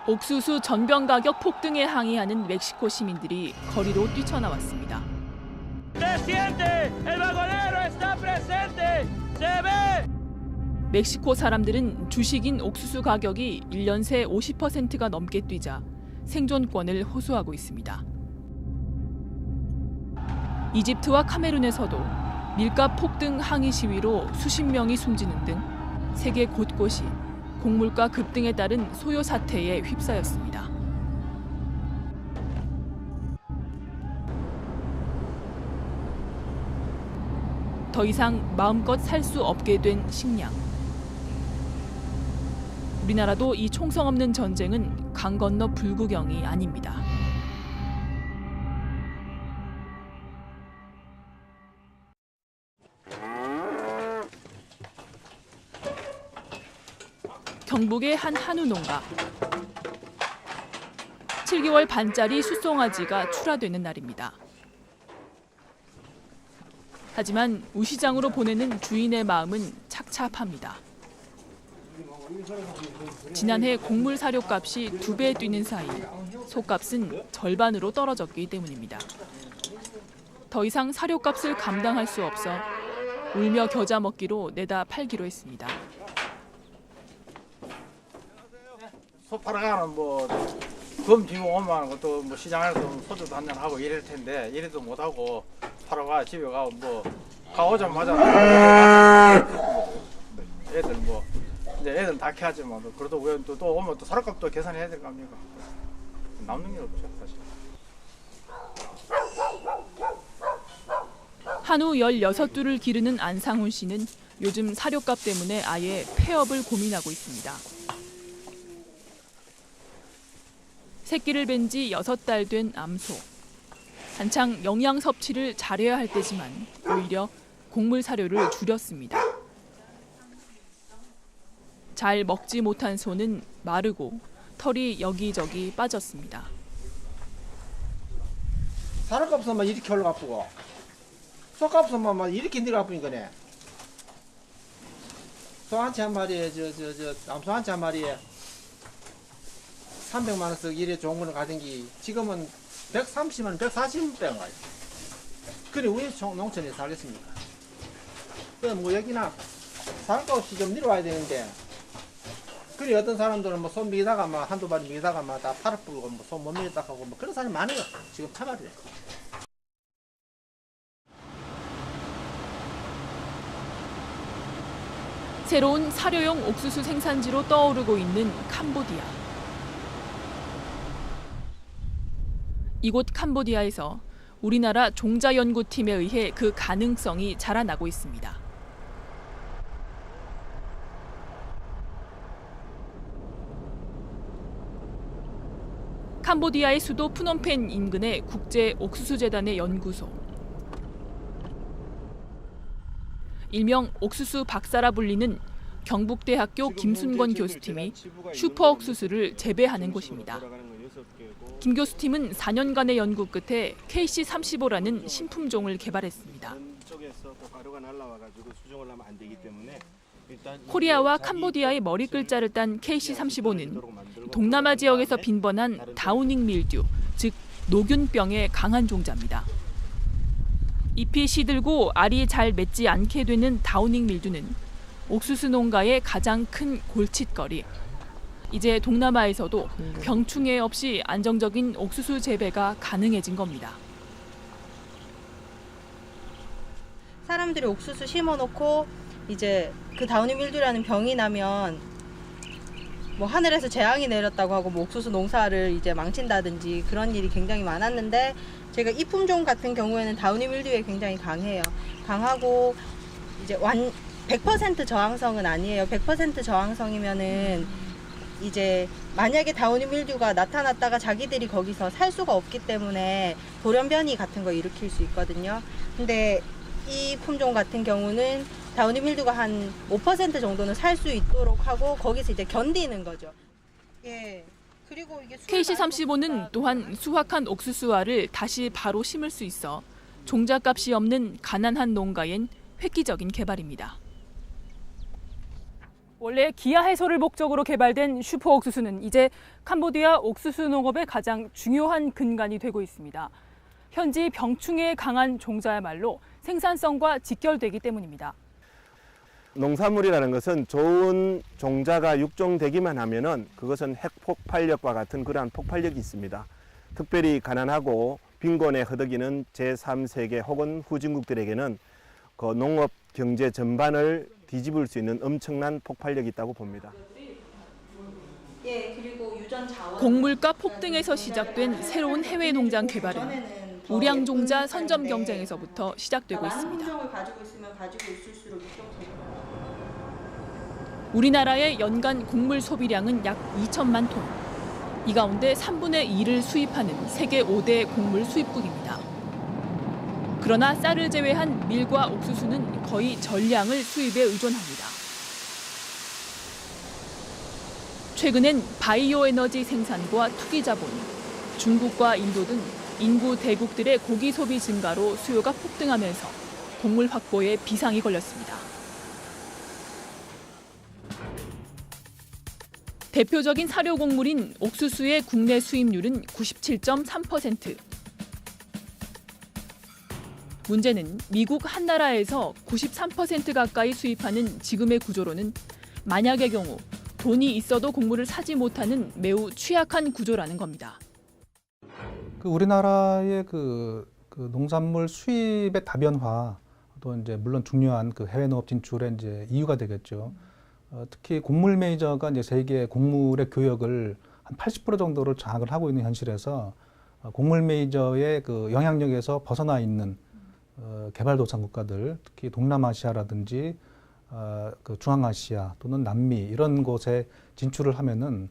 옥수수 전병 가격 폭등에 항의하는 멕시코 시민들이 거리로 뛰쳐나왔습니다. 멕시코 사람들은 주식인 옥수수 가격이 1년 새 50%가 넘게 뛰자 생존권을 호소하고 있습니다. 이집트와 카메룬에서도 밀가 폭등 항의 시위로 수십 명이 숨지는 등 세계 곳곳이 곡물가 급등에 따른 소요 사태에 휩싸였습니다. 더 이상 마음껏 살 수 없게 된 식량. 우리나라도 이 총성 없는 전쟁은 강 건너 불구경이 아닙니다. 경북의 한 한우 농가. 7개월 반짜리 숫송아지가 출하되는 날입니다. 하지만 우시장으로 보내는 주인의 마음은 착잡합니다. 지난해 곡물 사료값이 2배 뛰는 사이 소값은 절반으로 떨어졌기 때문입니다. 더 이상 사료값을 감당할 수 없어 울며 겨자 먹기로 내다 팔기로 했습니다. 소 팔아가는 금 비고 오면 것도 시장에서 소주도 한잔 하고 이럴 텐데 이래도 못 하고 팔아가 집에 가고 가오자마자 애들 이제 애들 다 캐하지만 그래도 왜 또 오면 또 사료값도 계산해야 될 거 아닙니까? 남는 게 없죠 사실. 한우 16두를 기르는 안상훈 씨는 요즘 사료값 때문에 아예 폐업을 고민하고 있습니다. 새끼를 뵌 지 6달 된 암소. 한창 영양 섭취를 잘해야 할 때지만 오히려 곡물 사료를 줄였습니다. 잘 먹지 못한 소는 마르고 털이 여기저기 빠졌습니다. 사료값은 이렇게 올라가쁘고 소값은 이렇게 내려가쁘니까네. 소 한 채 한 마리에 암소 한 채 한 마리에 300만 원씩 이래 좋은 거는 가든지 지금은 130만 원, 140만 원 가요. 그래 왜 농촌에 살겠습니까? 그래 여기나 사료값 없이 좀 내려와야 되는데 그래 어떤 사람들은 손 미다가 한두 마리 미다가 다 팔아버리고 손 못 미겠다 하고 그런 사람이 많아요. 지금 참말이에요. 새로운 사료용 옥수수 생산지로 떠오르고 있는 캄보디아. 이곳 캄보디아에서 우리나라 종자연구팀에 의해 그 가능성이 자라나고 있습니다. 캄보디아의 수도 프놈펜 인근의 국제 옥수수재단의 연구소. 일명 옥수수 박사라 불리는 경북대학교 김순권 교수팀이 슈퍼 옥수수를 재배하는 곳입니다. 김 교수팀은 4년간의 연구 끝에 KC35라는 신품종을 개발했습니다. 코리아와 캄보디아의 머리 글자를 딴 KC35는 동남아 지역에서 빈번한 다우닝 밀듀, 즉 노균병에 강한 종자입니다. 잎이 시들고 알이 잘 맺지 않게 되는 다우닝 밀듀는 옥수수 농가의 가장 큰 골칫거리. 이제 동남아에서도 병충해 없이 안정적인 옥수수 재배가 가능해진 겁니다. 사람들이 옥수수 심어놓고 이제 그 다우닝 밀듀라는 병이 나면 하늘에서 재앙이 내렸다고 하고 옥수수 농사를 이제 망친다든지 그런 일이 굉장히 많았는데 제가 이 품종 같은 경우에는 다우닝 밀듀에 굉장히 강해요. 강하고 이제 100% 저항성은 아니에요. 100% 저항성이면은 이제 만약에 다우닝 밀듀가 나타났다가 자기들이 거기서 살 수가 없기 때문에 돌연변이 같은 거 일으킬 수 있거든요. 근데 이 품종 같은 경우는 다우닝 밀듀가 한 5% 정도는 살 수 있도록 하고 거기서 이제 견디는 거죠. 예. 그리고 이게 KC35는 또한 수확한 옥수수알을 다시 바로 심을 수 있어 종자값이 없는 가난한 농가엔 획기적인 개발입니다. 원래 기아 해소를 목적으로 개발된 슈퍼 옥수수는 이제 캄보디아 옥수수 농업의 가장 중요한 근간이 되고 있습니다. 현지 병충해에 강한 종자야말로 생산성과 직결되기 때문입니다. 농산물이라는 것은 좋은 종자가 육종되기만 하면은 그것은 핵폭발력과 같은 그러한 폭발력이 있습니다. 특별히 가난하고 빈곤에 허덕이는 제3세계 혹은 후진국들에게는 그 농업 경제 전반을 뒤집을 수 있는 엄청난 폭발력이 있다고 봅니다. 곡물가 폭등에서 시작된 새로운 해외 농장 개발은 우량 종자 선점 경쟁에서부터 시작되고 있습니다. 우리나라의 연간 곡물 소비량은 약 2천만 톤. 이 가운데 3분의 2를 수입하는 세계 5대 곡물 수입국입니다. 그러나 쌀을 제외한 밀과 옥수수는 거의 전량을 수입에 의존합니다. 최근엔 바이오 에너지 생산과 투기 자본, 중국과 인도 등 인구 대국들의 고기 소비 증가로 수요가 폭등하면서 곡물 확보에 비상이 걸렸습니다. 대표적인 사료 곡물인 옥수수의 국내 수입률은 97.3%. 문제는 미국 한 나라에서 93% 가까이 수입하는 지금의 구조로는 만약의 경우 돈이 있어도 곡물을 사지 못하는 매우 취약한 구조라는 겁니다. 우리나라의 그 농산물 수입의 다변화 또 이제 물론 중요한 그 해외 농업 진출의 이제 이유가 되겠죠. 특히 곡물 메이저가 이제 세계 곡물의 교역을 한 80% 정도를 장악을 하고 있는 현실에서 곡물 메이저의 그 영향력에서 벗어나 있는 개발도상 국가들, 특히 동남아시아라든지 그 중앙아시아 또는 남미 이런 곳에 진출을 하면은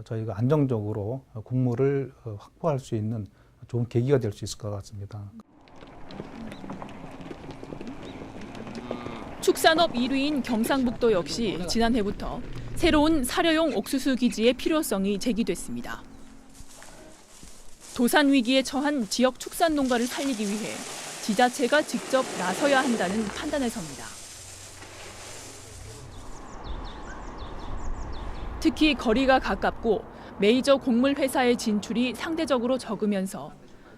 저희가 안정적으로 곡물을 확보할 수 있는 좋은 계기가 될 수 있을 것 같습니다. 축산업 1위인 경상북도 역시 지난해부터 새로운 사료용 옥수수 기지의 필요성이 제기됐습니다. 도산 위기에 처한 지역 축산 농가를 살리기 위해 지자체가 직접 나서야 한다는 판단에서입니다. 특히 거리가 가깝고 메이저 곡물 회사의 진출이 상대적으로 적으면서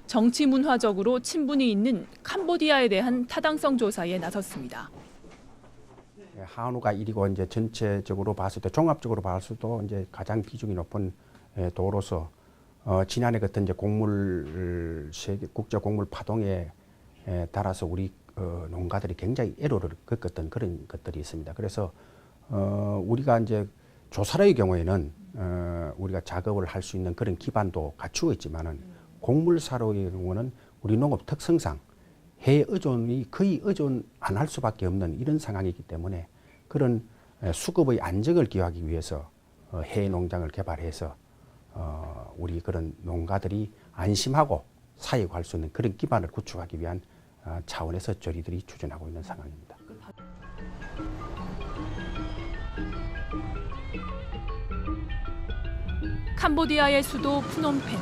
정치 문화적으로 친분이 있는 캄보디아에 대한 타당성 조사에 나섰습니다. 한우가 1위고 이제 전체적으로 봤을 때 종합적으로 봤을 때도 이제 가장 비중이 높은 도로서 지난해 같은 이제 곡물 세계 국제 곡물 파동에 따라서 우리 농가들이 굉장히 애로를 겪었던 그런 것들이 있습니다. 그래서 우리가 이제 조사의 경우에는 우리가 작업을 할 수 있는 그런 기반도 갖추고 있지만은 곡물 사료의 경우는 우리 농업 특성상 해외 의존이 거의 의존 안 할 수밖에 없는 이런 상황이기 때문에 그런 수급의 안정을 기하기 위해서 해외 농장을 개발해서 우리 그런 농가들이 안심하고 사육할 수 있는 그런 기반을 구축하기 위한 차원에서 저희들이 추진하고 있는 상황입니다. 캄보디아의 수도 푸놈펜.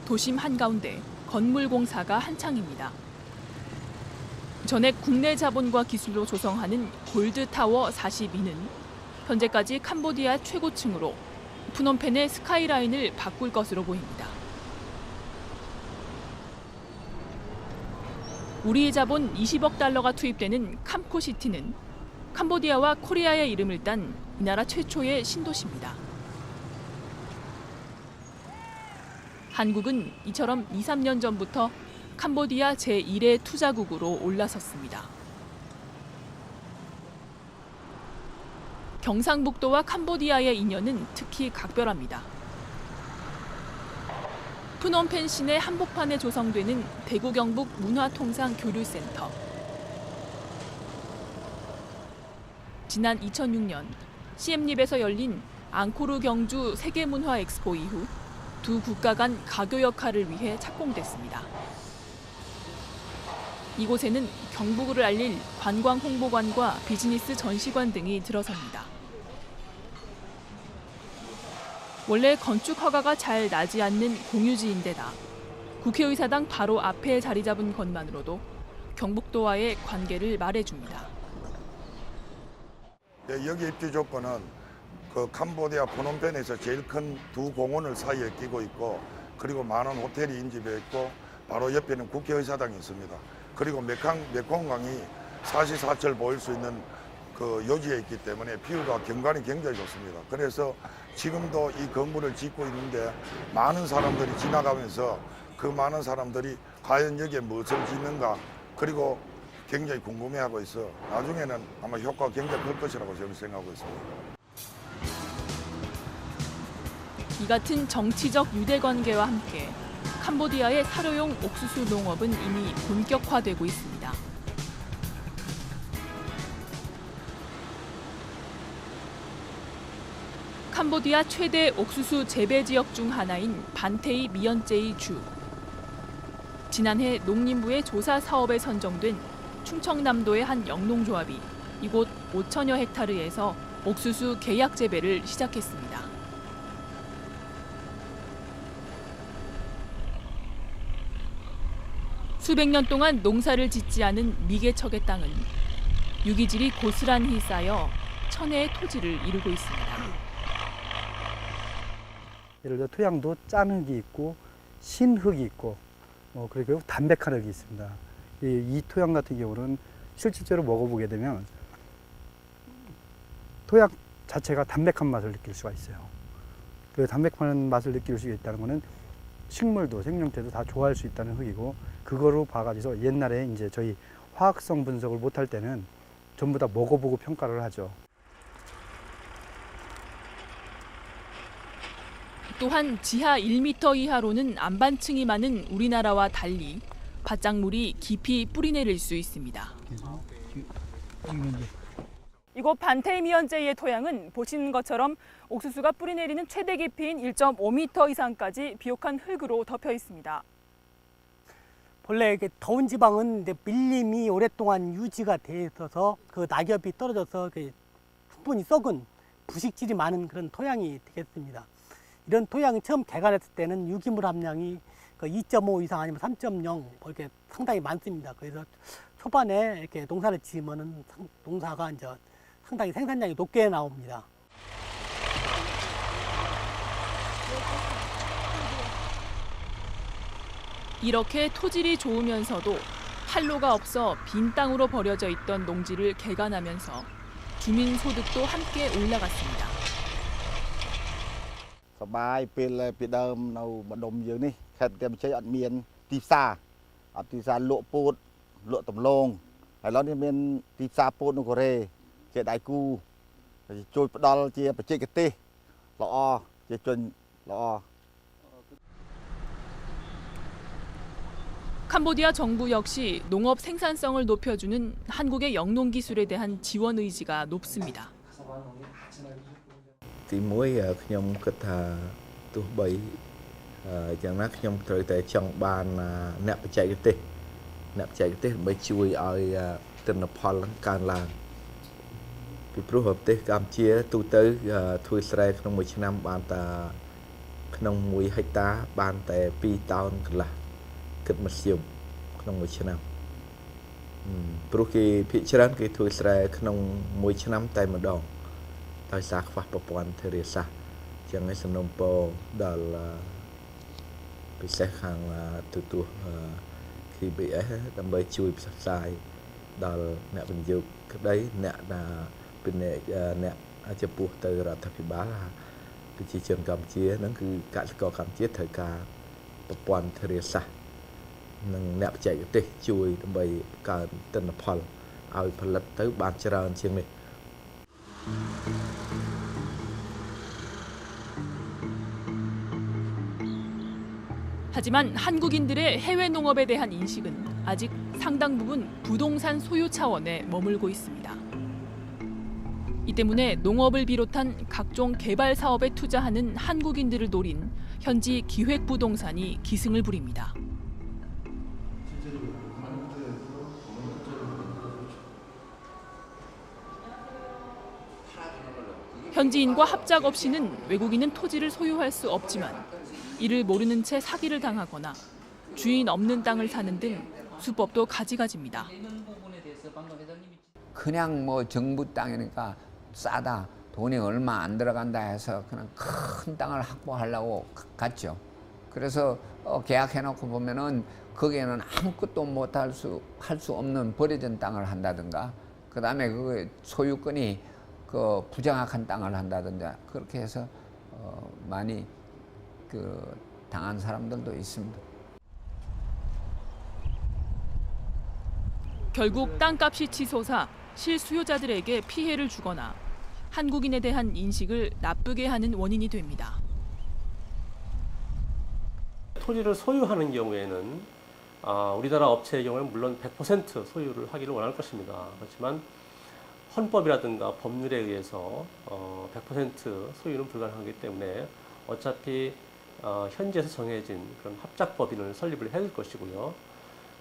도심 한가운데 건물 공사가 한창입니다. 전액 국내 자본과 기술로 조성하는 골드타워 42는 현재까지 캄보디아 최고층으로 푸놈펜의 스카이라인을 바꿀 것으로 보입니다. 우리 자본 20억 달러가 투입되는 캄코시티는 캄보디아와 코리아의 이름을 딴 이 나라 최초의 신도시입니다. 한국은 이처럼 2, 3년 전부터 캄보디아 제1의 투자국으로 올라섰습니다. 경상북도와 캄보디아의 인연은 특히 각별합니다. 푸놈펜 시내 한복판에 조성되는 대구 경북 문화통상교류센터. 지난 2006년 시엠립에서 열린 앙코르 경주 세계문화 엑스포 이후 두 국가 간 가교 역할을 위해 착공됐습니다. 이곳에는 경북을 알릴 관광홍보관과 비즈니스 전시관 등이 들어섭니다. 원래 건축 허가가 잘 나지 않는 공유지인데다 국회의사당 바로 앞에 자리 잡은 것만으로도 경북도와의 관계를 말해줍니다. 여기 입지 조건은 그 캄보디아 프놈펜에서 제일 큰 두 공원을 사이에 끼고 있고, 그리고 많은 호텔이 인집해 있고, 바로 옆에는 국회의사당이 있습니다. 그리고 메콩강이 사시사철 보일 수 있는 그 요지에 있기 때문에 뷰가 경관이 굉장히 좋습니다. 그래서 지금도 이 건물을 짓고 있는데 많은 사람들이 지나가면서 그 많은 사람들이 과연 여기에 무엇을 짓는가, 그리고 굉장히 궁금해하고 있어 나중에는 아마 효과가 굉장히 클 것이라고 저는 생각하고 있습니다. 이 같은 정치적 유대관계와 함께 캄보디아의 사료용 옥수수 농업은 이미 본격화되고 있습니다. 캄보디아 최대 옥수수 재배 지역 중 하나인 반테이 미연제이 주. 지난해 농림부의 조사 사업에 선정된 충청남도의 한 영농조합이 이곳 5천여 헥타르에서 옥수수 계약 재배를 시작했습니다. 수백 년 동안 농사를 짓지 않은 미개척의 땅은 유기질이 고스란히 쌓여 천혜의 토지를 이루고 있습니다. 예를 들어 토양도 짠 흙이 있고 신흙이 있고 그리고 담백한 흙이 있습니다. 이 토양 같은 경우는 실질적으로 먹어보게 되면 토양 자체가 담백한 맛을 느낄 수가 있어요. 그 담백한 맛을 느낄 수 있다는 것은 식물도 생명체도 다 좋아할 수 있다는 흙이고, 그거로 봐가지고 옛날에 이제 저희 화학성 분석을 못할 때는 전부 다 먹어보고 평가를 하죠. 또한 지하 1m 이하로는 안반층이 많은 우리나라와 달리 바짝물이 깊이 뿌리내릴 수 있습니다. 이곳 반테이미연제이의 토양은 보시는 것처럼 옥수수가 뿌리내리는 최대 깊이인 1.5m 이상까지 비옥한 흙으로 덮여 있습니다. 본래 이렇게 더운 지방은 밀림이 오랫동안 유지가 돼 있어서 그 낙엽이 떨어져서 충분히 썩은 부식질이 많은 그런 토양이 되겠습니다. 이런 토양이 처음 개간했을 때는 유기물 함량이 2.5 이상 아니면 3.0 이렇게 상당히 많습니다. 그래서 초반에 이렇게 농사를 지으면은 농사가 이제 상당히 생산량이 높게 나옵니다. 이렇게 토질이 좋으면서도 한로가 없어 빈 땅으로 버려져 있던 농지를 개간하면서 주민 소득도 함께 올라갔습니다. សប្បាយពេលពីដើមនៅម្ដុំយើងនេះខេត្តព្រះវិជ័យអត់មានទីផ្សារអត់ទីផ្សារលក់ពោតលក់ដំឡូងហើយឥឡូវនេះមានទីផ្សារពោតនៅកូរ៉េជាដៃគូជួយផ្ដល់ជាបច្ចេកទេសល្អជាជនល្អ 캄보디아 정부 역시 농업 생산성을 높여주는 한국의 영농 기술에 대한 지원 의지가 높습니다. ទីមួយខ្ញុំគិតថាទោះបីយ៉ាងណាខ្ញុំត្រូវតែចង់បានអ្នកបច្ចេកទេសដើម្បីជួយឲ្យទិន្នផលកើនឡើងពីព្រោះប្រទេសកម្ពុជាទូទៅធ្វើស្រែក្នុងមួយឆ្នាំបានតែក្នុង1ហិកតាបានតែ2តោនកន្លះគិតមធ្យមក្នុងមួយឆ្នាំព្រោះគេភាគច្រើនគេធ្វើស្រែក្នុងមួយឆ្នាំតែម្ដង ដោយសារខ្វះប្រព័ន្ធធារាសាស្ត្រចឹងហើយសំណូមពរដល់ពិសេសខាងទូទស្សន៍ KBS ដើម្បីជួយផ្សព្វផ្សាយដល់អ្នកវិនិយោគក្តីអ្នកចំពោះទៅរដ្ឋាភិបាលប្រជាជនកម្ពុជាហ្នឹងគឺកសិករកម្ពុជាត្រូវការប្រព័ន្ធធារាសាស្ត្រនិងអ្នកបច្ចេកទេសជួយដើម្បីកើនទិន្នផលឲ្យផលិតទៅបានច្រើនជាងនេះ 하지만 한국인들의 해외 농업에 대한 인식은 아직 상당 부분 부동산 소유 차원에 머물고 있습니다. 이 때문에 농업을 비롯한 각종 개발 사업에 투자하는 한국인들을 노린 현지 기획부동산이 기승을 부립니다. 현지인과 합작 없이는 외국인은 토지를 소유할 수 없지만 이를 모르는 채 사기를 당하거나 주인 없는 땅을 사는 등 수법도 가지가지입니다. 그냥 뭐 정부 땅이니까 싸다, 돈이 얼마 안 들어간다 해서 그냥 큰 땅을 확보하려고 갔죠. 그래서 계약해놓고 보면은 거기에는 아무것도 못할 수 없는 버려진 땅을 한다든가, 그 다음에 그 소유권이 그 부정확한 땅을 한다든가, 그렇게 해서 많이 당한 사람들도 있습니다. 결국 땅값이 치솟아 실수요자들에게 피해를 주거나 한국인에 대한 인식을 나쁘게 하는 원인이 됩니다. 토지를 소유하는 경우에는 우리나라 업체의 경우에는 물론 100% 소유를 하기를 원할 것입니다. 그렇지만 헌법이라든가 법률에 의해서 100% 소유는 불가능하기 때문에 어차피 현지에서 정해진 그런 합작법인을 설립을 해야 될 것이고요.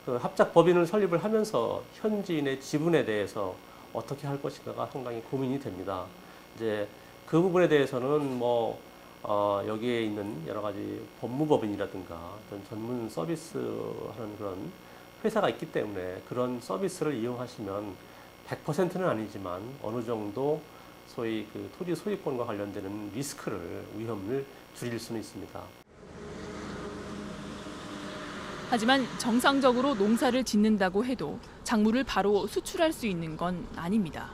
그 합작법인을 설립을 하면서 현지인의 지분에 대해서 어떻게 할 것인가가 상당히 고민이 됩니다. 이제 그 부분에 대해서는 여기에 있는 여러 가지 법무법인이라든가 어떤 전문 서비스하는 그런 회사가 있기 때문에 그런 서비스를 이용하시면 100%는 아니지만 어느 정도 소위 그 토지 소유권과 관련되는 위험을 줄일 수는 있습니다. 하지만 정상적으로 농사를 짓는다고 해도 작물을 바로 수출할 수 있는 건 아닙니다.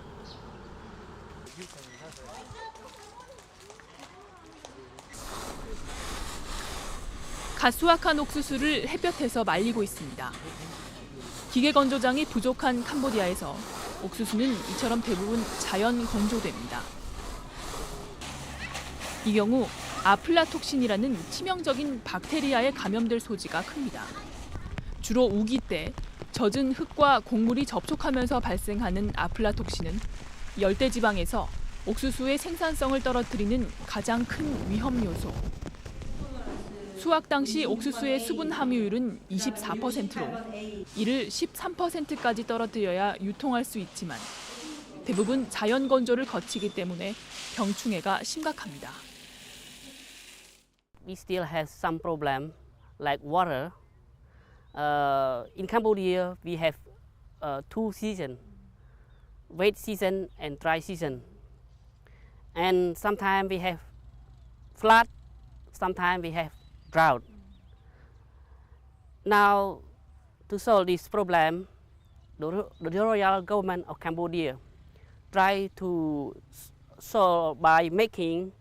갓 수확한 옥수수를 햇볕에서 말리고 있습니다. 기계 건조장이 부족한 캄보디아에서 옥수수는 이처럼 대부분 자연 건조됩니다. 이 경우 아플라톡신이라는 치명적인 박테리아에 감염될 소지가 큽니다. 주로 우기 때 젖은 흙과 곡물이 접촉하면서 발생하는 아플라톡신은 열대지방에서 옥수수의 생산성을 떨어뜨리는 가장 큰 위험 요소. 수확 당시 옥수수의 수분 함유율은 24%로 이를 13%까지 떨어뜨려야 유통할 수 있지만 대부분 자연 건조를 거치기 때문에 병충해가 심각합니다. We still have some problem like water. In Cambodia, we have 2 seasons, wet season and dry season. And sometimes we have flood, sometimes we have drought. Now, to solve this problem, the royal government of Cambodia try to solve by making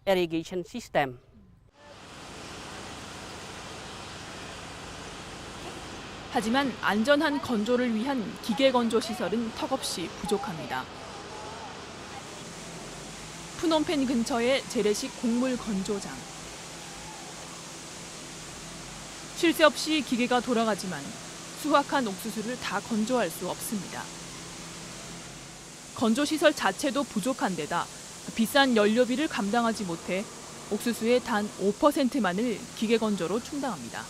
irrigation system. 하지만 안전한 건조를 위한 기계 건조 시설은 턱없이 부족합니다. 푸놈펜 근처의 재래식 곡물 건조장. 쉴 새 없이 기계가 돌아가지만 수확한 옥수수를 다 건조할 수 없습니다. 건조 시설 자체도 부족한 데다 비싼 연료비를 감당하지 못해 옥수수의 단 5%만을 기계 건조로 충당합니다.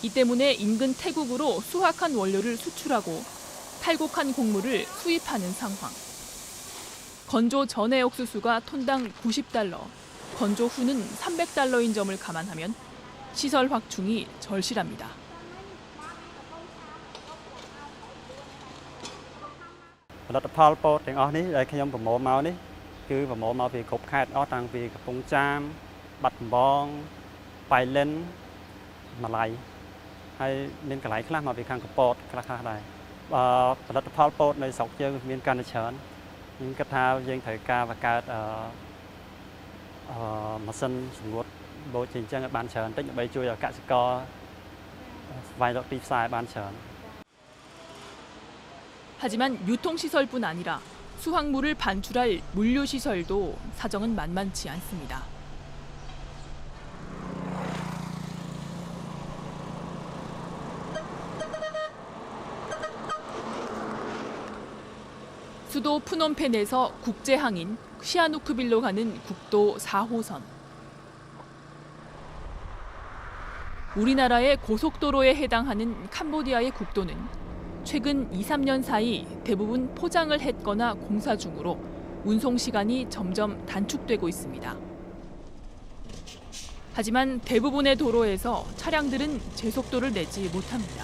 이 때문에 인근 태국으로 수확한 원료를 수출하고 탈곡한 곡물을 수입하는 상황. 건조 전의 옥수수가 톤당 $90, 건조 후는 $300인 점을 감안하면 시설 확충이 절실합니다.ផលិតផលពោតទាំងអស់នេះដែលខ្ញុំប្រមូលមកនេះគឺប្រមូលមកពីគ្រប់ខេត្តអស់តាំងពីកំពង់ចាម បាត់ដំបង ប៉ៃលិន ម៉ាឡៃ ហើយមានកន្លែងខ្លះមកពីខាងកពតខ្លះៗដែរផលិតផលពោតនៅស្រុកយើងមានកាន់តែច្រើនខ្ញុំគិតថាយើងត្រូវការបង្កើតម៉ាស៊ីនសម្ងួតបូជអញ្ចឹងឲ្យបានច្រើនតិចដើម្បីជួយឲ្យកសិករស្វែងរកទីផ្សារឲ្យបានច្រើន 하지만 유통시설뿐 아니라 수확물을 반출할 물류시설도 사정은 만만치 않습니다. 수도 푸놈펜에서 국제항인 시아누크빌로 가는 국도 4호선. 우리나라의 고속도로에 해당하는 캄보디아의 국도는 최근 2, 3년 사이 대부분 포장을 했거나 공사 중으로 운송 시간이 점점 단축되고 있습니다. 하지만 대부분의 도로에서 차량들은 제속도를 내지 못합니다.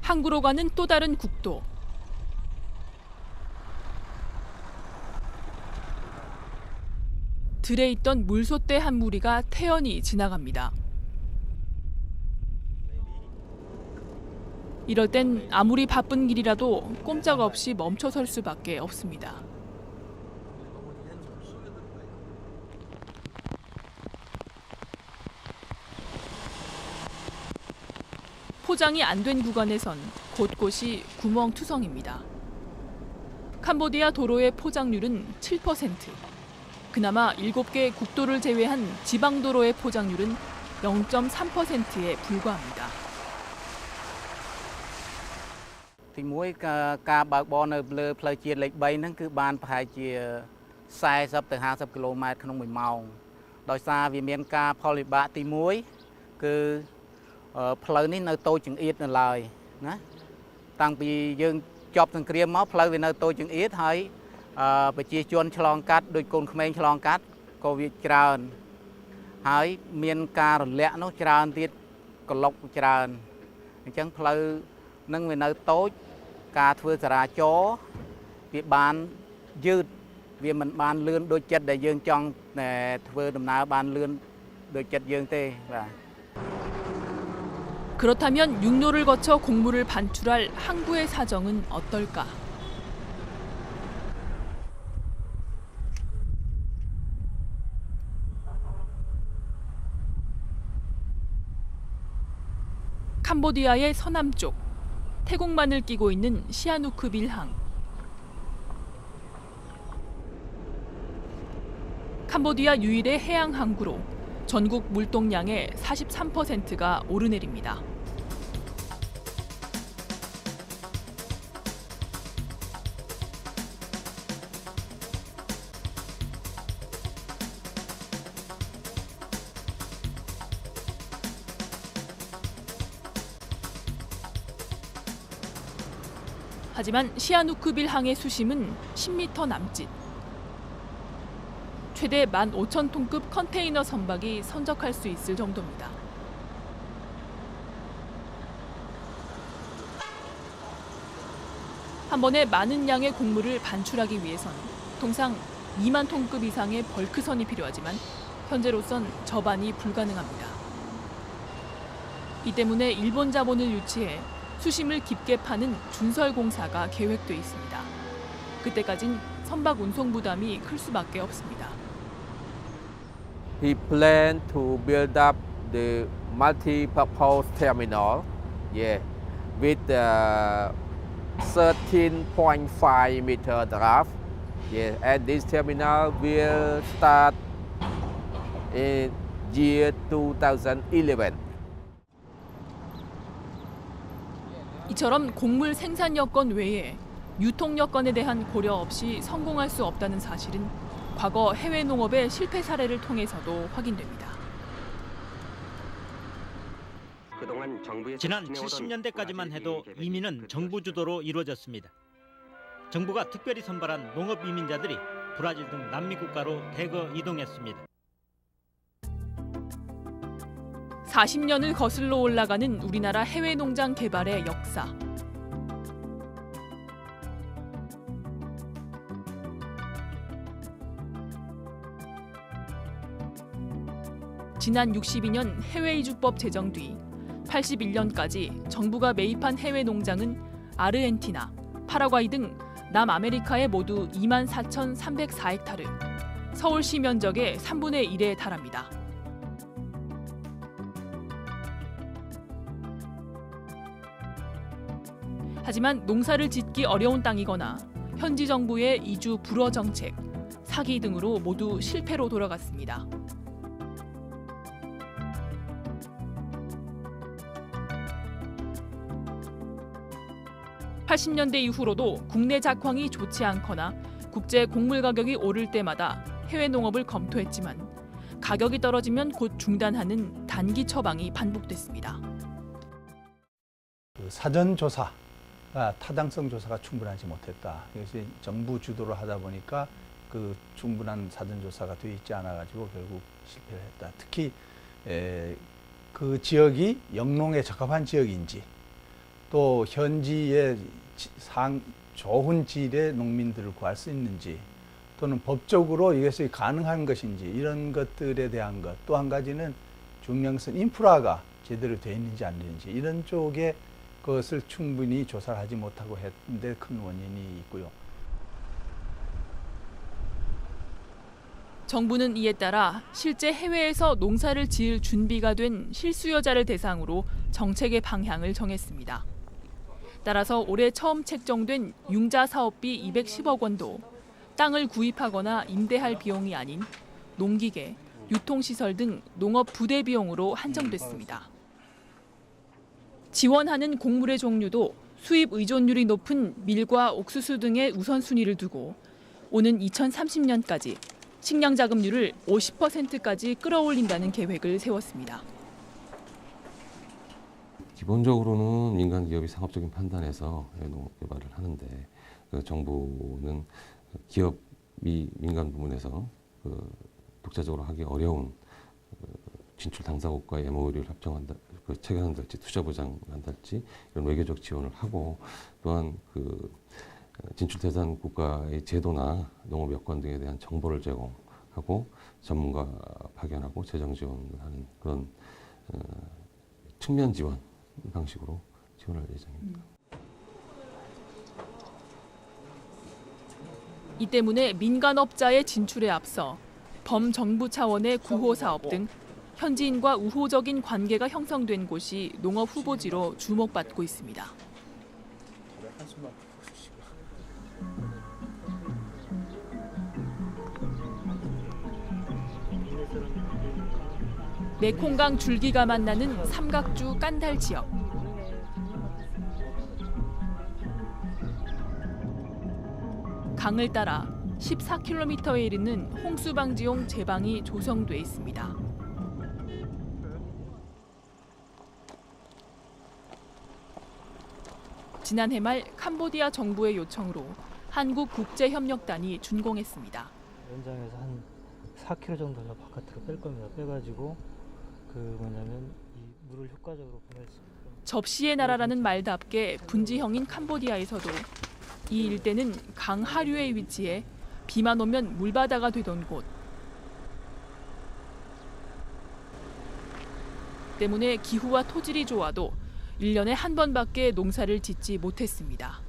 항구로 가는 또 다른 국도. 들에 있던 물소대 한 무리가 태연히 지나갑니다. 이럴 땐 아무리 바쁜 길이라도 꼼짝없이 멈춰설 수밖에 없습니다. 포장이 안 된 구간에선 곳곳이 구멍투성입니다. 캄보디아 도로의 포장률은 7%. 그나마 7개 국도를 제외한 지방도로의 포장률은 0.3%에 불과합니다. ទីមួយការបើកបរនៅលើផ្លូវជាតិលេខ 3 ហ្នឹងគឺបានប្រហែលជា40ទៅ50គីឡូម៉ែត្រក្នុង1ម៉ោងដោយសារវាមានការផលវិបាកទី1គឺផ្លូវនេះនៅតូចចង្អៀតនៅឡើយណាតាំងពីយើងចប់សង្គ្រាមមកផ្លូវវានៅតូចចង្អៀតហើយប្រជាជនឆ្លងកាត់ដោយកូនក្មេងឆ្លងកាត់ក៏វាច្រើនហើយមានការរលាក់នោះច្រើនទៀតក្លុកច្រើនអញ្ចឹងផ្លូវនឹងវានៅតូចការធ្វើចរាចរណ៍វាបានយឺតវាមិនបានលឿនដូចចិត្តដែលយើងចង់ធ្វើដំណើរបានលឿនដូចចិត្តយើងទេបាទ 그렇다면 육로를 거쳐 곡물을 반출할 항구의 사정은 어떨까? 캄보디아의 서남쪽, 태국만을 끼고 있는 시아누크빌항. 캄보디아 유일의 해양 항구로 전국 물동량의 43%가 오르내립니다. 하지만 시아누크빌항의 수심은 10m 남짓. 최대 15,000톤급 컨테이너 선박이 선적할 수 있을 정도입니다. 한 번에 많은 양의 곡물을 반출하기 위해선 통상 2만 톤급 이상의 벌크선이 필요하지만 현재로선 저반이 불가능합니다. 이 때문에 일본 자본을 유치해 수심을 깊게 파는 준설공사가 계획돼 있습니다. 그때까진 선박 운송 부담이 클 수밖에 없습니다. He planned to build up the multi-purpose terminal, with 13.5 meter draft. And this terminal will start in year 2011. 이처럼 곡물 생산 여건 외에 유통 여건에 대한 고려 없이 성공할 수 없다는 사실은 과거 해외 농업의 실패 사례를 통해서도 확인됩니다. 지난 70년대까지만 해도 이민은 정부 주도로 이루어졌습니다. 정부가 특별히 선발한 농업 이민자들이 브라질 등 남미 국가로 대거 이동했습니다. 40년을 거슬러 올라가는 우리나라 해외 농장 개발의 역사. 지난 62년 해외이주법 제정 뒤 81년까지 정부가 매입한 해외 농장은 아르헨티나, 파라과이 등 남아메리카에 모두 24,304헥타르, 서울시 면적의 3분의 1에 달합니다. 하지만 농사를 짓기 어려운 땅이거나 현지 정부의 이주 불허 정책, 사기 등으로 모두 실패로 돌아갔습니다. (80년대) 이후로도 국내 작황이 좋지 않거나 국제 곡물 가격이 오를 때마다 해외 농업을 검토했지만 가격이 떨어지면 곧 중단하는 단기 처방이 반복됐습니다. 사전 조사가 타당성 조사가 충분하지 못했다. 이것이 정부 주도로 하다 보니까 그 충분한 사전 조사가 되어 있지 않아 가지고 결국 실패를 했다. 특히 그 지역이 영농에 적합한 지역인지 또 현지의 좋은 질의 농민들을 구할 수 있는지 또는 법적으로 이것이 가능한 것인지 이런 것들에 대한 것. 또 한 가지는 중량선 인프라가 제대로 되어 있는지 안 되는지 이런 쪽에 그것을 충분히 조사를 하지 못하고 했는데 큰 원인이 있고요. 정부는 이에 따라 실제 해외에서 농사를 지을 준비가 된 실수요자를 대상으로 정책의 방향을 정했습니다. 따라서 올해 처음 책정된 융자 사업비 210억 원도 땅을 구입하거나 임대할 비용이 아닌 농기계, 유통시설 등 농업 부대 비용으로 한정됐습니다. 지원하는 곡물의 종류도 수입 의존율이 높은 밀과 옥수수 등의 우선순위를 두고 오는 2030년까지 식량 자급률을 50%까지 끌어올린다는 계획을 세웠습니다. 기본적으로는 민간 기업이 상업적인 판단에서 농업 개발을 하는데 정부는 기업이 민간 부문에서 독자적으로 하기 어려운 진출 당사국과의 MOU를 협정한다, 체결한달지 투자 보장한달지 이런 외교적 지원을 하고 또한 진출 대상 국가의 제도나 농업 여건 등에 대한 정보를 제공하고 전문가 파견하고 재정 지원을 하는 그런 측면 지원 방식으로 지원할 예정입니다. 이 때문에 민간업자의 진출에 앞서 범정부 차원의 구호 사업 등 현지인과 우호적인 관계가 형성된 곳이 농업 후보지로 주목받고 있습니다. 메콩강 줄기가 만나는 삼각주 깐달 지역. 강을 따라 14km에 이르는 홍수 방지용 제방이 조성돼 있습니다. 지난해 말 캄보디아 정부의 요청으로 한국국제협력단이 준공했습니다. 현장에서 한 4km 정도 더 바깥으로 뺄 겁니다. 빼가지고 뭐냐면 이 물을 효과적으로 보낼 수 있는. 접시의 나라라는 말답게 분지형인 캄보디아에서도 이 일대는 강 하류에 위치해 비만 오면 물바다가 되던 곳. 때문에 기후와 토질이 좋아도 1년에 한 번밖에 농사를 짓지 못했습니다.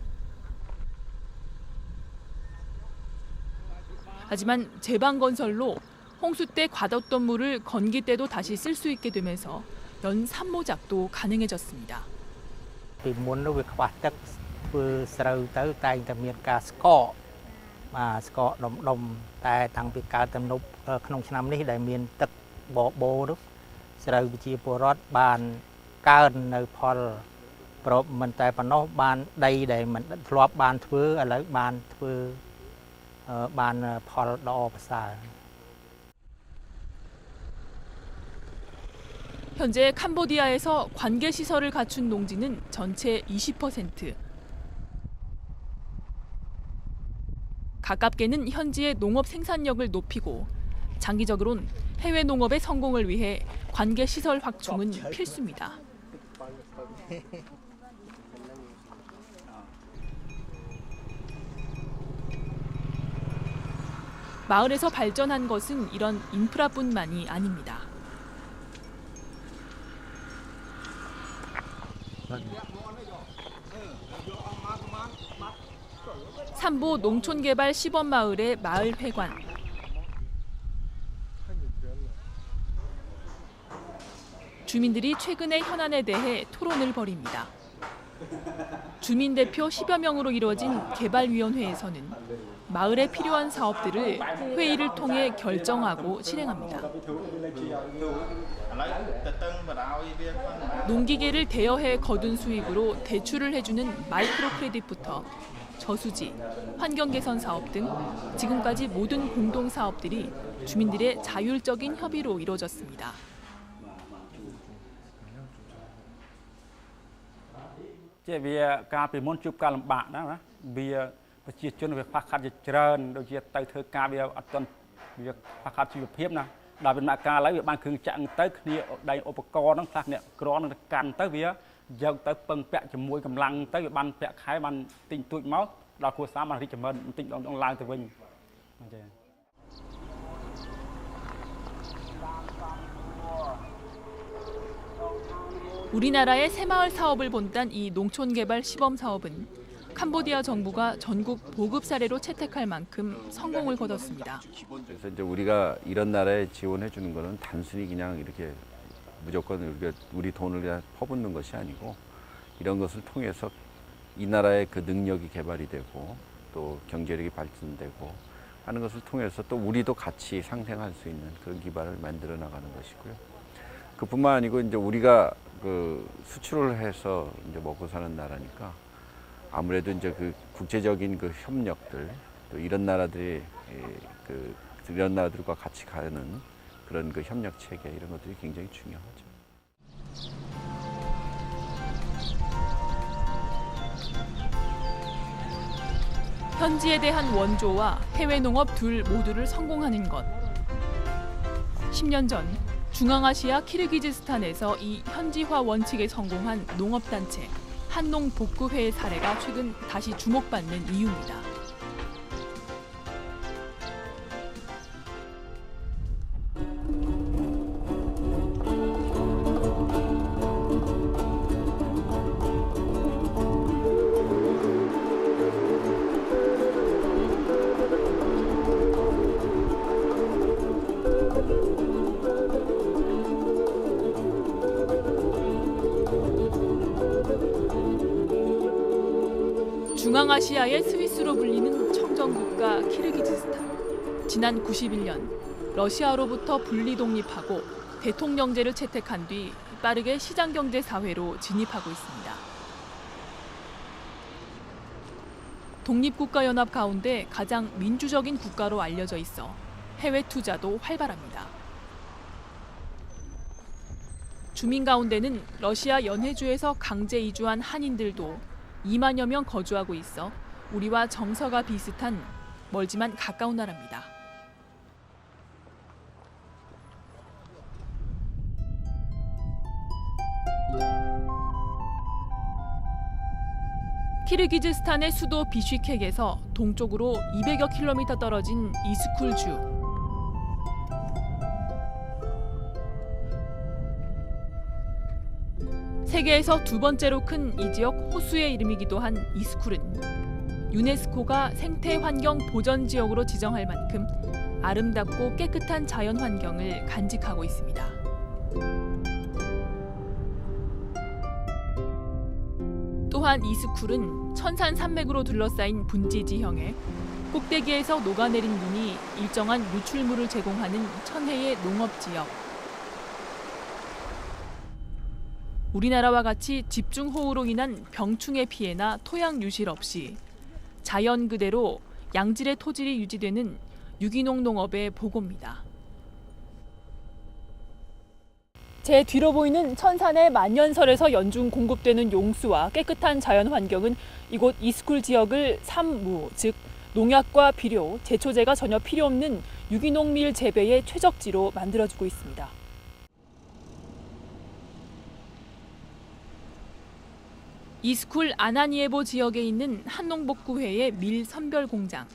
하지만 제방 건설로 홍수 때 과뒀던 물을 건기 때도 다시 쓸 수 있게 되면서 연 산모작도 가능해졌습니다. ពីមុននោះវាខ្វះទឹកធ្វើស្រូវទៅតែងតែមានការស្កកបាទស្កកដុំតែតាំងពីកើតទំនប់ក្នុងឆ្នាំនេះដែលមានទឹកបបោនោះស្រូវប្រជាពលរដ្ឋបានកើននៅផលប្រពមិនតែប៉ុណ្ណោះបានដីដែលមិនធ្លាប់បានធ្វើឥឡូវបានធ្វើបានផលល្អប្រសើរ 현재 캄보디아에서 관계 시설을 갖춘 농지는 전체 20%. 가깝게는 현지의 농업 생산력을 높이고 장기적으론 해외 농업의 성공을 위해 관계 시설 확충은 필수입니다. 마을에서 발전한 것은 이런 인프라뿐만이 아닙니다. 삼보 농촌개발 시범마을의 마을회관. 주민들이 최근의 현안에 대해 토론을 벌입니다. 주민대표 10여 명으로 이루어진 개발위원회에서는 마을에 필요한 사업들을 회의를 통해 결정하고 실행합니다. 농기계를 대여해 거둔 수익으로 대출을 해주는 마이크로 크레딧부터 저수지, 환경개선 사업 등 지금까지 모든 공동사업들이 주민들의 자율적인 협의로 이루어졌습니다. ជាវាការពីមុនជួបការលំបាកណាវាប្រជាជនវាខ្វះខាតជាច្រើនដូចជាទៅធ្វើការវាអត់ទាន់វាខ្វះខាតជីវភាពណាដល់ដំណាក់កាលឡើយវាបានគ្រឿងចាក់ទៅគ្នាដៃឧបករណ៍ហ្នឹងខ្លះអ្នកក្រនឹងកាន់ទៅវាយកទៅពឹងពាក់ជាមួយកម្លាំងទៅវាបានពាក់ខែបានទិញទួចមកដល់គ្រួសារបានរីកចម្រើនបន្តិចឡើងទៅវិញចា៎ 우리나라의 새마을 사업을 본딴 이 농촌개발 시범 사업은 캄보디아 정부가 전국 보급 사례로 채택할 만큼 성공을 거뒀습니다. 그래서 이제 우리가 이런 나라에 지원해 주는 거는 단순히 그냥 이렇게 무조건 우리 돈을 그냥 퍼붓는 것이 아니고 이런 것을 통해서 이 나라의 그 능력이 개발이 되고 또 경제력이 발전되고 하는 것을 통해서 또 우리도 같이 상생할 수 있는 그런 기반을 만들어 나가는 것이고요. 그뿐만 아니고 이제 우리가 그 수출을 해서 이제 먹고 사는 나라니까 아무래도 이제 그 국제적인 그 협력들 또 이런 나라들이 이런 나라들과 같이 가는 그런 그 협력 체계 이런 것들이 굉장히 중요하죠. 현지에 대한 원조와 해외 농업 둘 모두를 성공하는 것. 10년 전 중앙아시아 키르기즈스탄에서 이 현지화 원칙에 성공한 농업단체 한농복구회의 사례가 최근 다시 주목받는 이유입니다. 중앙아시아의 스위스로 불리는 청정국가 키르기즈스탄. 지난 91년 러시아로부터 분리 독립하고 대통령제를 채택한 뒤 빠르게 시장경제 사회로 진입하고 있습니다. 독립국가연합 가운데 가장 민주적인 국가로 알려져 있어 해외 투자도 활발합니다. 주민 가운데는 러시아 연해주에서 강제 이주한 한인들도 2만여 명 거주하고 있어 우리와 정서가 비슷한 멀지만 가까운 나라입니다. 키르기즈스탄의 수도 비쉬켑에서 동쪽으로 200여 킬로미터 떨어진 이스쿨주. 세계에서 두 번째로 큰 이 지역 호수의 이름이기도 한 이스쿨은 유네스코가 생태환경 보전지역으로 지정할 만큼 아름답고 깨끗한 자연환경을 간직하고 있습니다. 또한 이스쿨은 천산 산맥으로 둘러싸인 분지지형에 꼭대기에서 녹아내린 눈이 일정한 유출물을 제공하는 천혜의 농업지역. 우리나라와 같이 집중호우로 인한 병충해 피해나 토양 유실 없이 자연 그대로 양질의 토질이 유지되는 유기농 농업의 보고입니다. 제 뒤로 보이는 천산의 만년설에서 연중 공급되는 용수와 깨끗한 자연 환경은 이곳 이스쿨 지역을 삼무, 즉 농약과 비료, 제초제가 전혀 필요 없는 유기농 밀 재배의 최적지로 만들어주고 있습니다. 이스쿨 아나니에보 지역에 있는 한농복구회의 밀 선별 공장.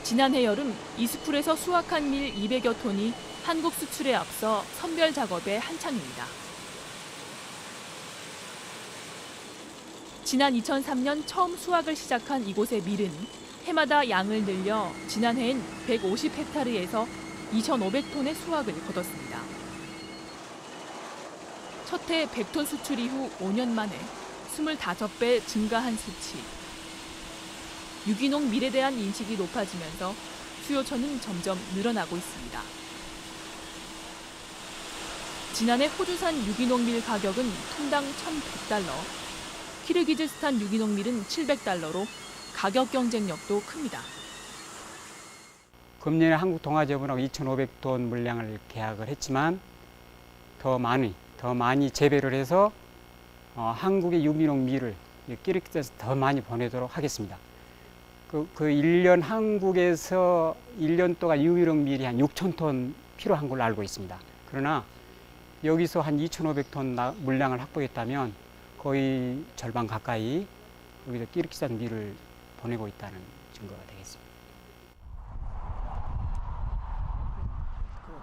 지난해 여름 이스쿨에서 수확한 밀 200여 톤이 한국 수출에 앞서 선별 작업에 한창입니다. 지난 2003년 처음 수확을 시작한 이곳의 밀은 해마다 양을 늘려 지난해엔 150헥타르에서 2,500톤의 수확을 거뒀습니다. 첫 해 100톤 수출 이후 5년 만에 25배 증가한 수치. 유기농 밀에 대한 인식이 높아지면서 수요처는 점점 늘어나고 있습니다. 지난해 호주산 유기농 밀 가격은 톤당 1,100달러, 키르기즈스탄 유기농 밀은 700달러로 가격 경쟁력도 큽니다. 금년에 한국동아제분하고 2,500톤 물량을 계약을 했지만 더 많이 더 많이 재배를 해서 한국의 유기농 밀을 키르기스탄에서 더 많이 보내도록 하겠습니다. 그 1년 한국에서 1년 동안 유기농 밀이 한 6,000톤 필요한 걸로 알고 있습니다. 그러나 여기서 한 2,500톤 물량을 확보했다면 거의 절반 가까이 여기서 키르기스탄 밀을 보내고 있다는 증거가 되겠습니다.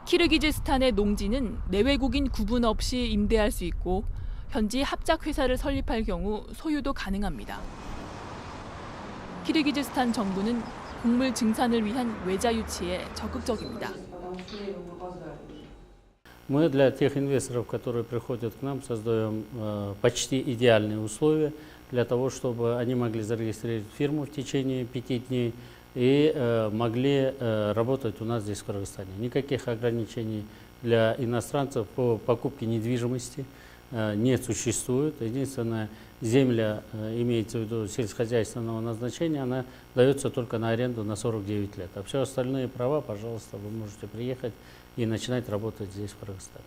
키르기즈스탄의 농지는 내외국인 구분 없이 임대할 수 있고 현지 합작회사를 설립할 경우 소유도 가능합니다. 키르기즈스탄 정부는 곡물 증산을 위한 외자 유치에 적극적입니다. Мы для тех инвесторов, которые приходят к нам, создаем почти идеальные условия для того, чтобы они могли зарегистрировать фирму в течение 5 дней и могли работать у нас здесь, в Кыргызстане. Никаких ограничений для иностранцев по покупке недвижимости не существует. Единственное, земля, имеется в виду сельскохозяйственного назначения, она дается только на аренду на 49 лет. А все остальные права, пожалуйста, вы можете приехать и начинать работать здесь, в Кыргызстане.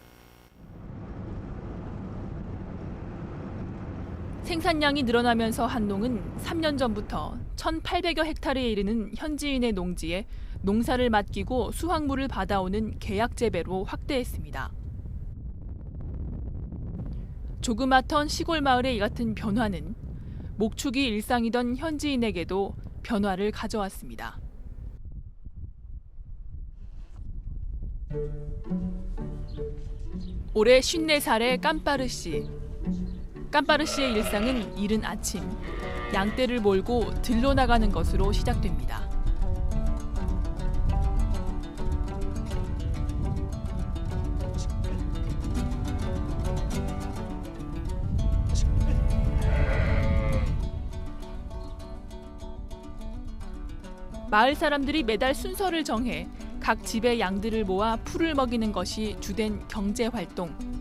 생산량이 늘어나면서 한농은 3년 전부터 1,800여 헥타르에 이르는 현지인의 농지에 농사를 맡기고 수확물을 받아오는 계약 재배로 확대했습니다. 조그마한 시골 마을의 이 같은 변화는 목축이 일상이던 현지인에게도 변화를 가져왔습니다. 올해 54살의 깜빠르 씨. 깜빠르 씨의 일상은 이른 아침, 양떼를 몰고 들러 나가는 것으로 시작됩니다. 마을 사람들이 매달 순서를 정해 각 집의 양들을 모아 풀을 먹이는 것이 주된 경제 활동.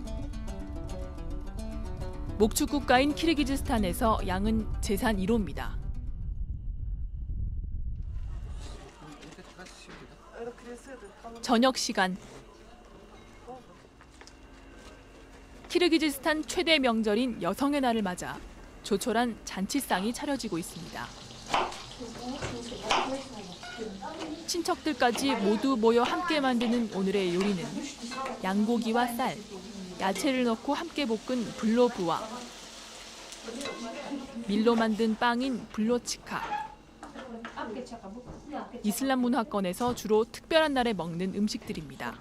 목축 국가인 키르기즈스탄에서 양은 재산 1호입니다. 저녁 시간. 키르기즈스탄 최대 명절인 여성의 날을 맞아 조촐한 잔치상이 차려지고 있습니다. 친척들까지 모두 모여 함께 만드는 오늘의 요리는 양고기와 쌀, 야채를 넣고 함께 볶은 블로부와 밀로 만든 빵인 블로치카. 이슬람 문화권에서 주로 특별한 날에 먹는 음식들입니다.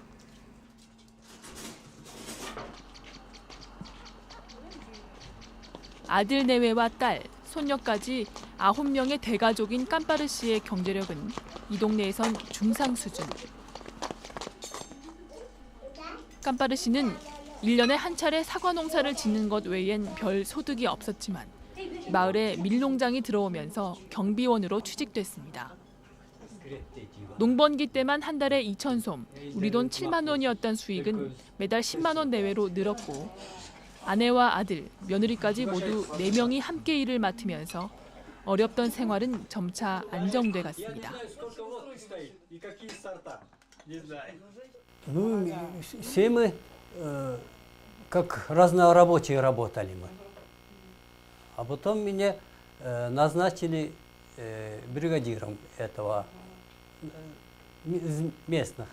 아들 내외와 딸, 손녀까지 9명의 대가족인 깜빠르 씨의 경제력은 이 동네에선 중상 수준. 깜빠르 씨는 1년에 한 차례 사과 농사를 짓는 것 외엔 별 소득이 없었지만 마을에 밀농장이 들어오면서 경비원으로 취직됐습니다. 농번기 때만 한 달에 2,000솜, 우리 돈 7만 원이었던 수익은 매달 10만 원 내외로 늘었고 아내와 아들, 며느리까지 모두 4명이 함께 일을 맡으면서 어렵던 생활은 점차 안정돼 갔습니다. Все мы как разнорабочие работали мы. А потом меня назначили бригадиром этого из местных.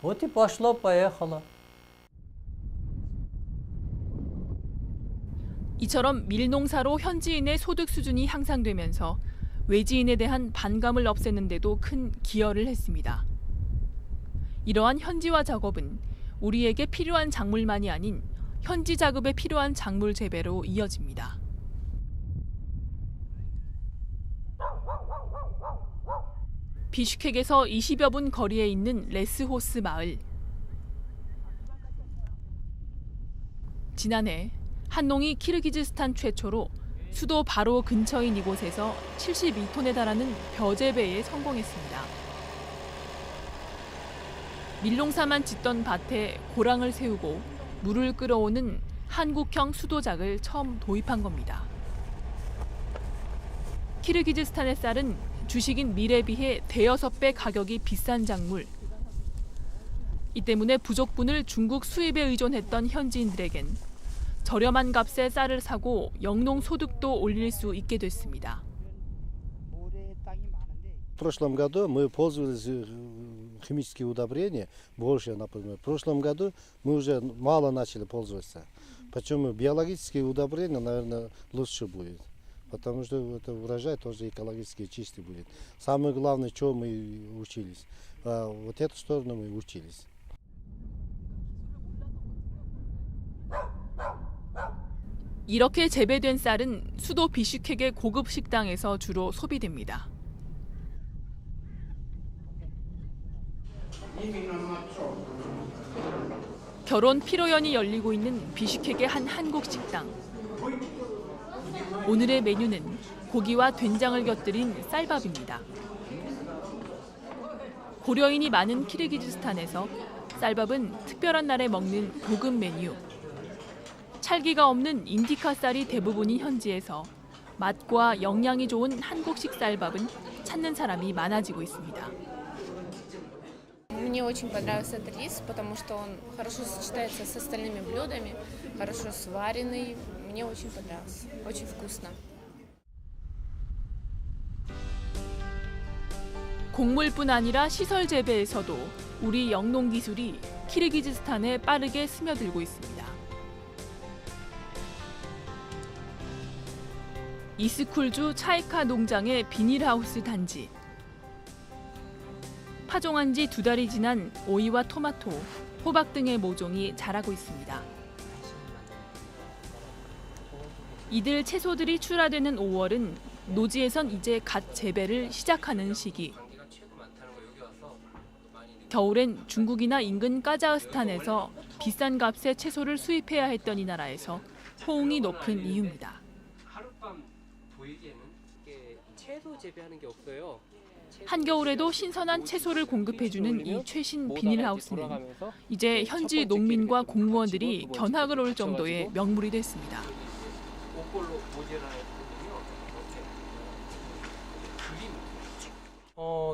Вот и пошло-поехало. 이처럼 밀농사로 현지인의 소득 수준이 향상되면서 외지인에 대한 반감을 없애는 데도 큰 기여를 했습니다. 이러한 현지화 작업은 우리에게 필요한 작물만이 아닌 현지 작업에 필요한 작물 재배로 이어집니다. 비슈케크에서 20여 분 거리에 있는 레스호스 마을. 지난해 한농이 키르기즈스탄 최초로 수도 바로 근처인 이곳에서 72톤에 달하는 벼 재배에 성공했습니다. 밀농사만 짓던 밭에 고랑을 세우고 물을 끌어오는 한국형 수도작을 처음 도입한 겁니다. 키르기즈스탄의 쌀은 주식인 밀에 비해 대여섯 배 가격이 비싼 작물. 이 때문에 부족분을 중국 수입에 의존했던 현지인들에겐 저렴한 값에 쌀을 사고 영농 소득도 올릴 수 있게 됐습니다. В прошлом году мы пользовались химическими удобрениями больше, например. В прошлом году мы уже мало начали пользоваться. Почему? Биологические удобрения, наверное, лучше будет. Потому что это урожай тоже экологически чистый будет. Самое главное, что мы учились. Вот эту сторону мы учились. 이렇게 재배된 쌀은 수도 비슈케크의 고급 식당에서 주로 소비됩니다. 결혼 피로연이 열리고 있는 비슈케크의 한 한국 식당. 오늘의 메뉴는 고기와 된장을 곁들인 쌀밥입니다. 고려인이 많은 키르기즈스탄에서 쌀밥은 특별한 날에 먹는 고급 메뉴. 찰기가 없는 인디카 쌀이 대부분인 현지에서 맛과 영양이 좋은 한국식 쌀밥은 찾는 사람이 많아지고 있습니다. Мне очень понравился этот рис, потому что он хорошо сочетается с остальными блюдами, хорошо сваренный. Мне очень понравился, очень вкусно. 곡물뿐 아니라 시설 재배에서도 우리 영농 기술이 키르기즈스탄에 빠르게 스며들고 있습니다. 이스쿨주 차이카 농장의 비닐하우스 단지. 파종한 지 2달이 지난 오이와 토마토, 호박 등의 모종이 자라고 있습니다. 이들 채소들이 출하되는 5월은 노지에선 이제 갓 재배를 시작하는 시기. 겨울엔 중국이나 인근 까자흐스탄에서 비싼 값에 채소를 수입해야 했던 이 나라에서 호응이 높은 이유입니다. 하룻밤 보이기에는 채소 재배하는 게 없어요. 한겨울에도 신선한 채소를 공급해주는 이 최신 비닐하우스는 이제 현지 농민과 공무원들이 견학을 올 정도의 명물이 됐습니다.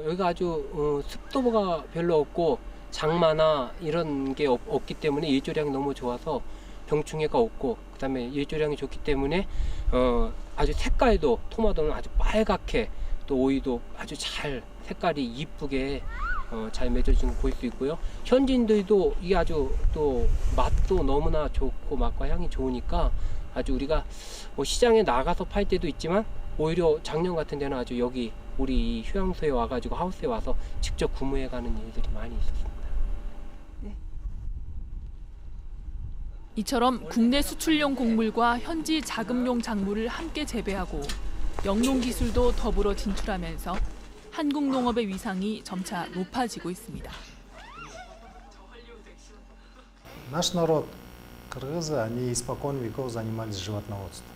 여기가 아주 습도가 별로 없고 장마나 이런 게 없기 때문에 일조량이 너무 좋아서 병충해가 없고, 그다음에 일조량이 좋기 때문에 아주 색깔도 토마토는 아주 빨갛게, 또 오이도 아주 잘 색깔이 이쁘게 잘 맺어지는 거 볼 수 있고요. 현지인들도 이게 아주 또 맛도 너무나 좋고 맛과 향이 좋으니까 아주 우리가 뭐 시장에 나가서 팔 때도 있지만 오히려 작년 같은 데는 아주 여기 우리 휴양소에 와가지고 하우스에 와서 직접 구매해가는 일들이 많이 있었습니다. 이처럼 국내 수출용 곡물과 현지 자급용 작물을 함께 재배하고 영농 기술도 더불어 진출하면서 한국 농업의 위상이 점차 높아지고 있습니다. Наш народ, кыргызы, они испокон веков занимались животноводством.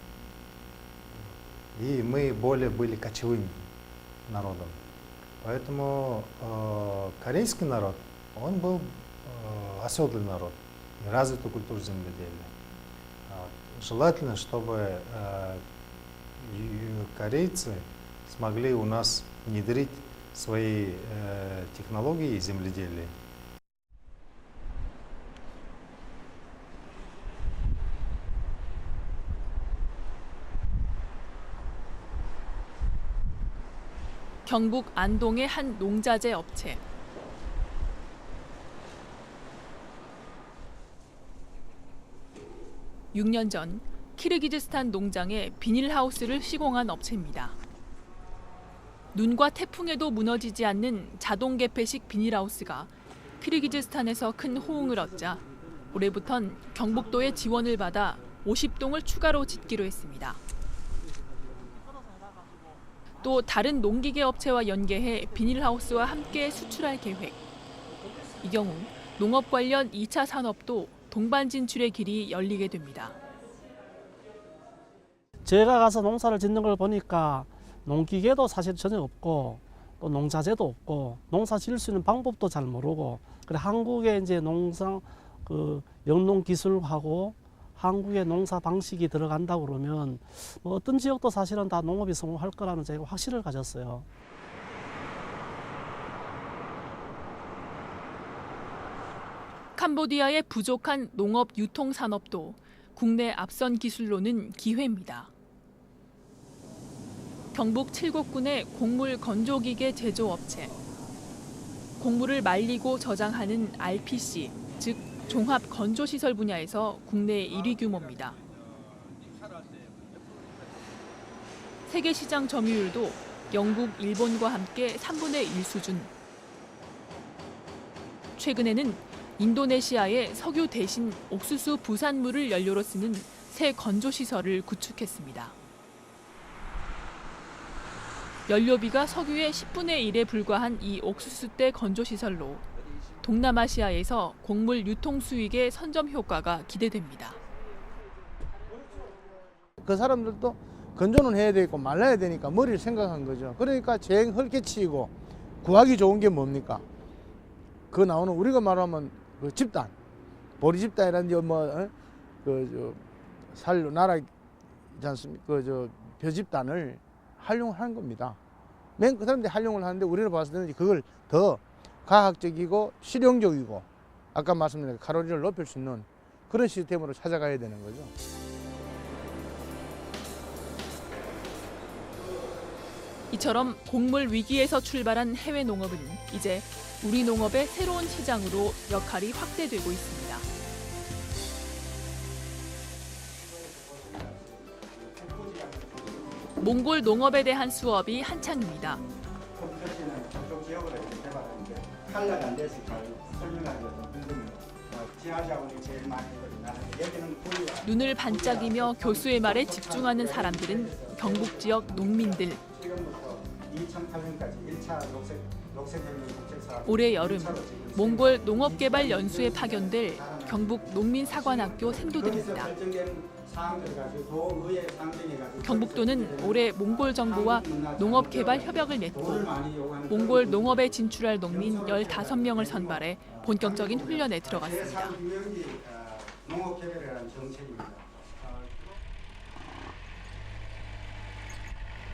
И мы более были кочевым народом. Поэтому корейский народ, он был оседлый народ, развитую культуру земледелия. Желательно, чтобы корейцы смогли у нас внедрить свои технологии земледелия. 경북 안동의 한 농자재 업체. (6년) 전 키르기즈스탄 농장에 비닐하우스를 시공한 업체입니다. 눈과 태풍에도 무너지지 않는 자동 개폐식 비닐하우스가 키르기즈스탄에서 큰 호응을 얻자 올해부턴 경북도의 지원을 받아 50동을 추가로 짓기로 했습니다. 또 다른 농기계 업체와 연계해 비닐하우스와 함께 수출할 계획. 이 경우 농업 관련 2차 산업도 동반 진출의 길이 열리게 됩니다. 제가 가서 농사를 짓는 걸 보니까 농기계도 사실 전혀 없고 또 농자재도 없고 농사 지을 수 있는 방법도 잘 모르고, 그래 한국의 이제 농상 영농 기술하고 한국의 농사 방식이 들어간다 그러면 뭐 어떤 지역도 사실은 다 농업이 성공할 거라는 제가 확신을 가졌어요. 캄보디아의 부족한 농업 유통 산업도 국내 앞선 기술로는 기회입니다. 경북 칠곡군의 곡물 건조기계 제조업체. 곡물을 말리고 저장하는 RPC, 즉 종합 건조시설 분야에서 국내 1위 규모입니다. 세계 시장 점유율도 영국, 일본과 함께 3분의 1 수준. 최근에는 인도네시아에 석유 대신 옥수수 부산물을 연료로 쓰는 새 건조시설을 구축했습니다. 연료비가 석유의 10분의 1에 불과한 이 옥수수대 건조시설로 동남아시아에서 곡물 유통 수익의 선점 효과가 기대됩니다. 그 사람들도 건조는 해야 되고 말라야 되니까 머리를 생각한 거죠. 그러니까 제일 헐게치고 구하기 좋은 게 뭡니까? 그 나오는 우리가 말하면 그 집단, 보리 집단이라든지 살로 나라 있지 않습니까? 벼 집단을 활용하는 겁니다. 맨 그 사람들이 활용을 하는데 우리는 봤을 때는 그걸 더 과학적이고 실용적이고 아까 말씀드린 칼로리를 높일 수 있는 그런 시스템으로 찾아가야 되는 거죠. 이처럼 곡물 위기에서 출발한 해외 농업은 이제 우리 농업의 새로운 시장으로 역할이 확대되고 있습니다. 몽골 농업에 대한 수업이 한창입니다. 눈을 반짝이며 교수의 말에 집중하는 사람들은 경북 지역 농민들. 올해 여름 몽골 농업개발연수에 파견될 경북 농민사관학교 생도들입니다. 경북도는 올해 몽골 정부와 농업개발 협약을 맺고 몽골 농업에 진출할 농민 15명을 선발해 본격적인 훈련에 들어갔습니다.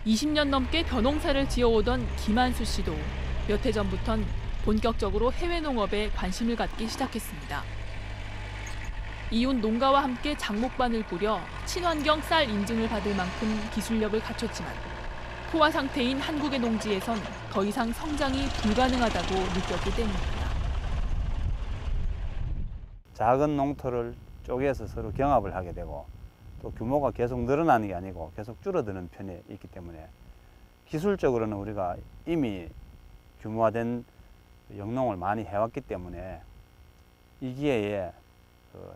20년 넘게 벼농사를 지어오던 김한수 씨도 몇 해 전부턴 본격적으로 해외 농업에 관심을 갖기 시작했습니다. 이웃 농가와 함께 장목반을 꾸려 친환경 쌀 인증을 받을 만큼 기술력을 갖췄지만 포화 상태인 한국의 농지에선 더 이상 성장이 불가능하다고 느꼈기 때문입니다. 작은 농토를 쪼개서 서로 경합을 하게 되고 또 규모가 계속 늘어나는 게 아니고 계속 줄어드는 편에 있기 때문에 기술적으로는 우리가 이미 규모화된 영농을 많이 해왔기 때문에 이 기회에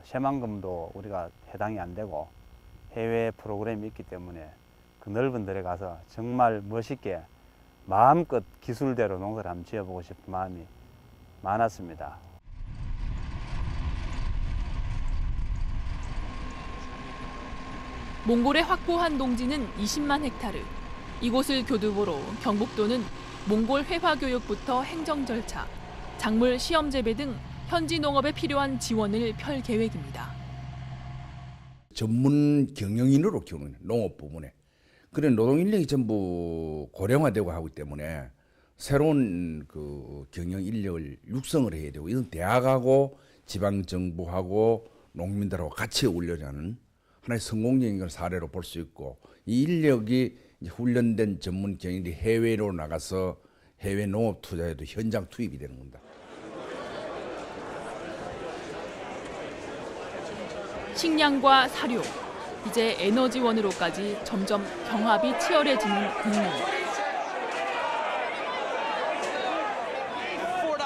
새만금도 우리가 해당이 안 되고 해외 프로그램이 있기 때문에 그 넓은 데에 가서 정말 멋있게 마음껏 기술대로 농사를 한번 지어보고 싶은 마음이 많았습니다. 몽골에 확보한 농지는 20만 헥타르. 이곳을 교두보로 경북도는 몽골 회화 교육부터 행정 절차, 작물 시험 재배 등 현지 농업에 필요한 지원을 펼 계획입니다. 전문 경영인으로 키우는 농업 부분에 그런 노동 인력이 전부 고령화되고 하기 때문에 새로운 그 경영 인력을 육성을 해야 되고 이건 대학하고 지방 정부하고 농민들하고 같이 어울려자는 하나의 성공적인 사례로 볼 수 있고 이 인력이 훈련된 전문 경영인이 해외로 나가서 해외 농업 투자에도 현장 투입이 되는 겁니다. 식량과 사료, 이제 에너지원으로까지 점점 경합이 치열해지는 곡물.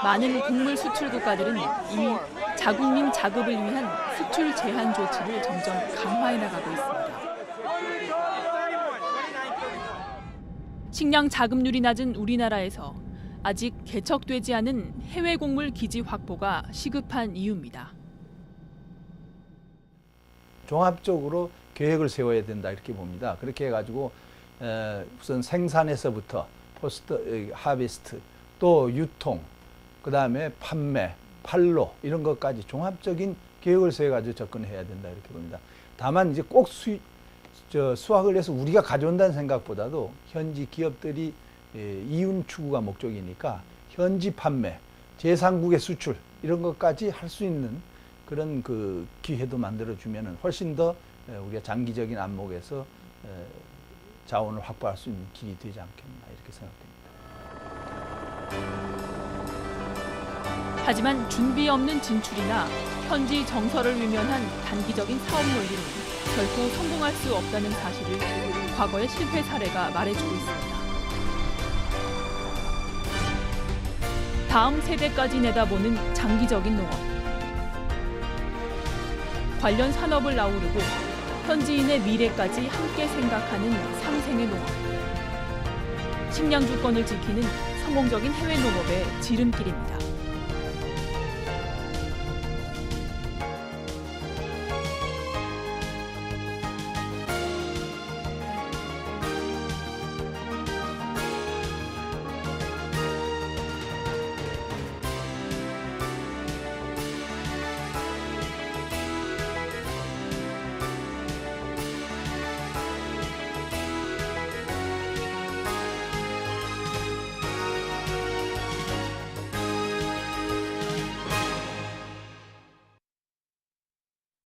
많은 곡물 수출 국가들은 이미 자국민 자급을 위한 수출 제한 조치를 점점 강화해 나가고 있습니다. 식량 자급률이 낮은 우리나라에서 아직 개척되지 않은 해외 곡물 기지 확보가 시급한 이유입니다. 종합적으로 계획을 세워야 된다 이렇게 봅니다. 그렇게 해가지고 우선 생산에서부터 포스트 하베스트 또 유통 그다음에 판매 판로 이런 것까지 종합적인 계획을 세워가지고 접근해야 된다 이렇게 봅니다. 다만 이제 꼭 수확을 해서 우리가 가져온다는 생각보다도 현지 기업들이 이윤 추구가 목적이니까 현지 판매, 제3국의 수출 이런 것까지 할 수 있는 그런 그 기회도 만들어주면 훨씬 더 우리가 장기적인 안목에서 자원을 확보할 수 있는 길이 되지 않겠나 이렇게 생각됩니다. 하지만 준비 없는 진출이나 현지 정서를 외면한 단기적인 사업 논리는 결코 성공할 수 없다는 사실을 과거의 실패 사례가 말해주고 있습니다. 다음 세대까지 내다보는 장기적인 농업. 관련 산업을 아우르고 현지인의 미래까지 함께 생각하는 상생의 농업. 식량 주권을 지키는 성공적인 해외 농업의 지름길입니다.